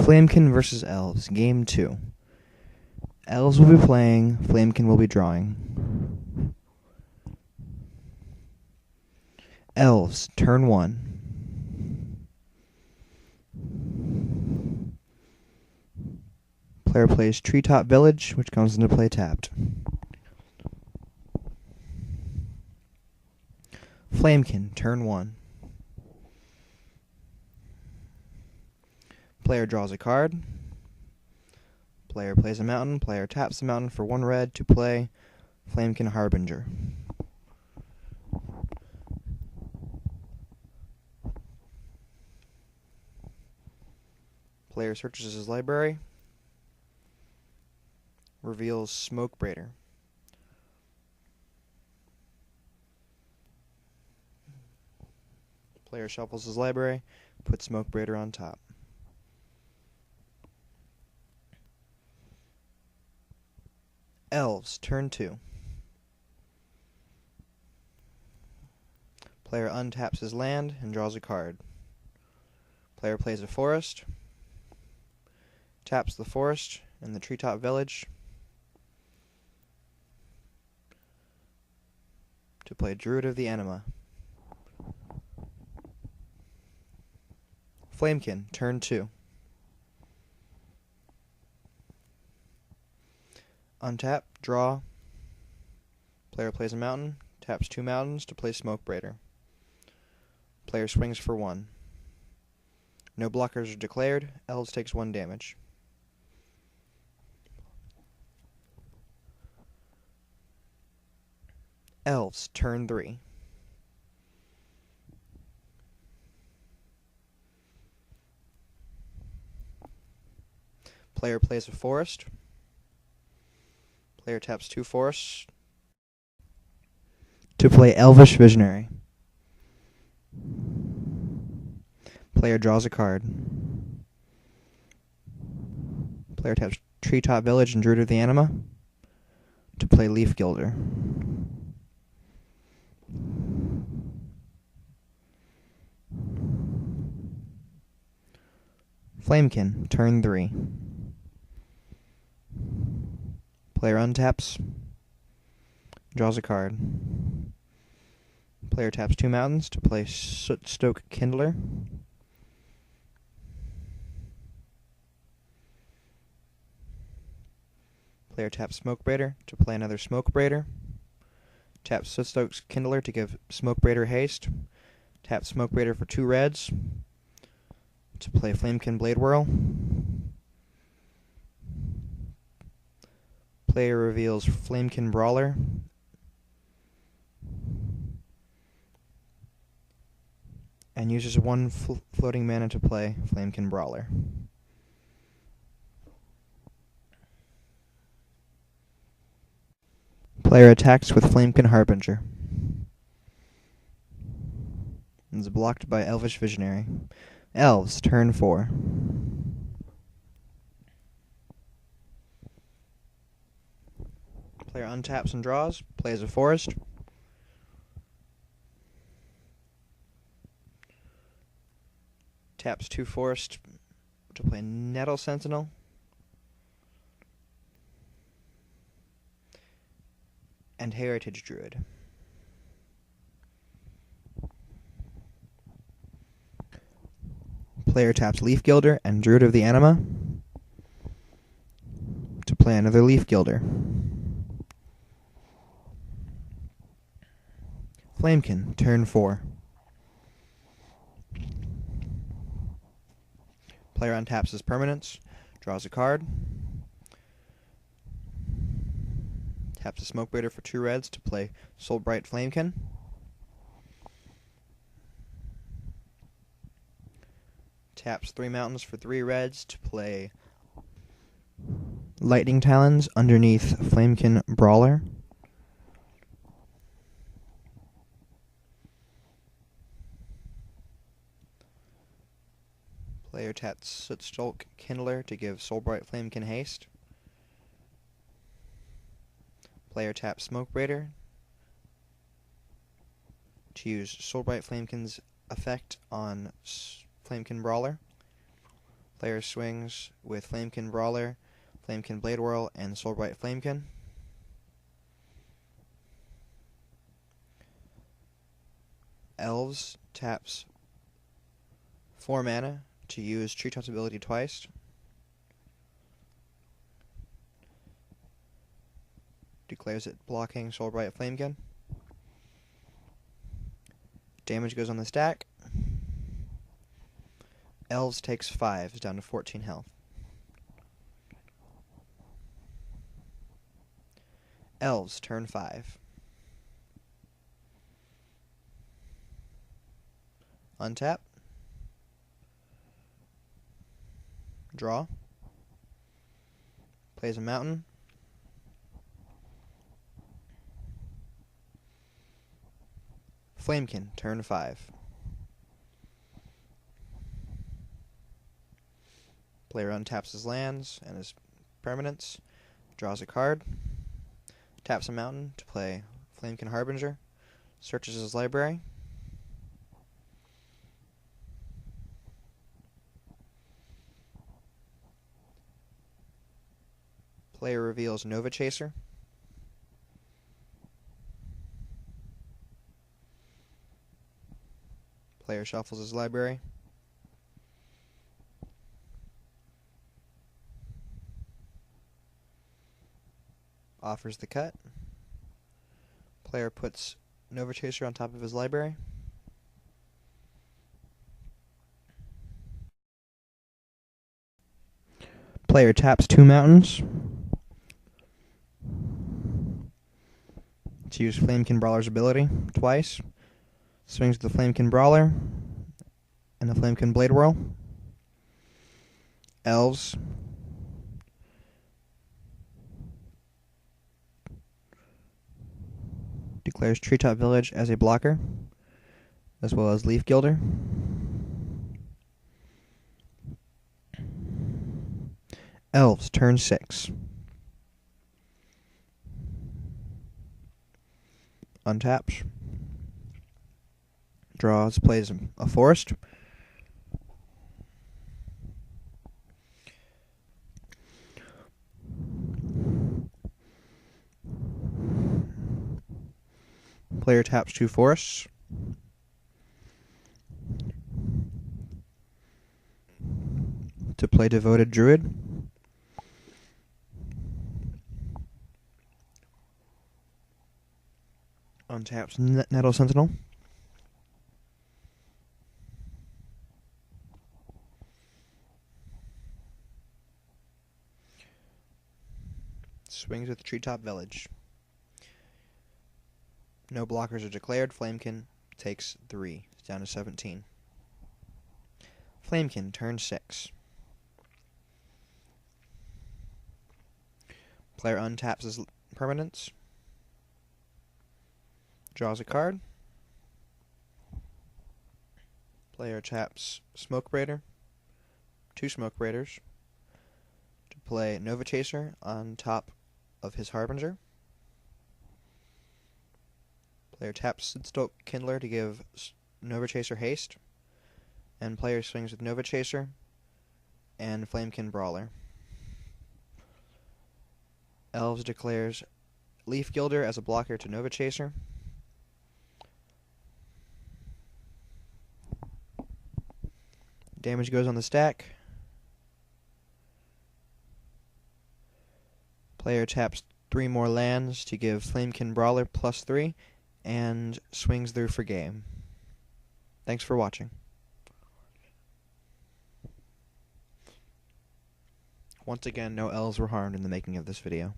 Flamekin versus Elves, Game 2. Elves will be playing, Flamekin will be drawing. Elves, turn 1. Player plays Treetop Village, which comes into play tapped. Flamekin, turn 1. Player draws a card. Player plays a mountain. Player taps the mountain for 1 red to play Flamekin Harbinger. Player searches his library. Reveals Smoke Braider. Player shuffles his library. Puts Smoke Braider on top. Elves, turn 2. Player untaps his land and draws a card. Player plays a forest, taps the forest and the Treetop Village to play Druid of the Anima. Flamekin, turn 2. Untap, draw. Player plays a mountain, taps 2 mountains to play Smoke Braider. Player swings for 1. No blockers are declared. Elves takes 1 damage. Elves, turn 3. Player plays a forest. Player taps 2 forests to play Elvish Visionary. Player draws a card. Player taps Treetop Village and Druid of the Anima to play Leaf Gilder. Flamekin, turn 3. Player untaps, draws a card. Player taps 2 mountains to play Sootstoke Kindler. Player taps Smoke Braider to play another Smoke Braider. Taps Sootstoke Kindler to give Smoke Braider haste. Taps Smoke Braider for 2 reds to play Flamekin Blade Whirl. Player reveals Flamekin Brawler and uses 1 floating mana to play Flamekin Brawler. Player attacks with Flamekin Harbinger. And is blocked by Elvish Visionary. Elves, turn 4. Player untaps and draws, plays a forest. Taps 2 forests to play Nettle Sentinel. And Heritage Druid. Player taps Leaf Gilder and Druid of the Anima to play another Leaf Gilder. Flamekin, turn 4. Player untaps his permanents, draws a card, taps a Smoke Braider for 2 reds to play Soulbright Flamekin. Taps 3 mountains for 3 reds to play Lightning Talons underneath Flamekin Brawler. Player taps Sootstoke Kindler to give Soulbright Flamekin haste. Player taps Smoke Braider to use Soulbright Flamekin's effect on Flamekin Brawler. Player swings with Flamekin Brawler, Flamekin Blade Whirl, and Soulblight Flamekin. Elves taps 4 mana to use Treetop's ability twice. Declares it blocking Soulblight Flamekin. Damage goes on the stack. Elves takes 5, down to 14 health. Elves, turn 5. Untap. Draw. Plays a mountain. Flamekin, turn 5. Player untaps his lands and his permanents, draws a card, taps a mountain to play Flamekin Harbinger, searches his library, player reveals Nova Chaser, player shuffles his library, offers the cut. Player puts Nova Chaser on top of his library. Player taps 2 mountains to use Flamekin Brawler's ability twice. Swings the Flamekin Brawler and the Flamekin Blade Whirl. Elves. Declares Treetop Village as a blocker, as well as Leaf Gilder. Elves, turn 6. Untaps. Draws, plays a forest. Player taps 2 forests. To play Devoted Druid. Untaps Nettle Sentinel. Swings with Treetop Village. No blockers are declared. Flamekin takes 3. It's down to 17. Flamekin, turn 6. Player untaps his permanents. Draws a card. Player taps Smoke Raider. 2 Smoke Raiders. To play Nova Chaser on top of his Harbinger. Player taps Sidstoke Kindler to give Nova Chaser haste. And player swings with Nova Chaser and Flamekin Brawler. Elves declares Leaf Gilder as a blocker to Nova Chaser. Damage goes on the stack. Player taps 3 more lands to give Flamekin Brawler +3 and swings through for game. Thanks for watching. Once again, no elves were harmed in the making of this video.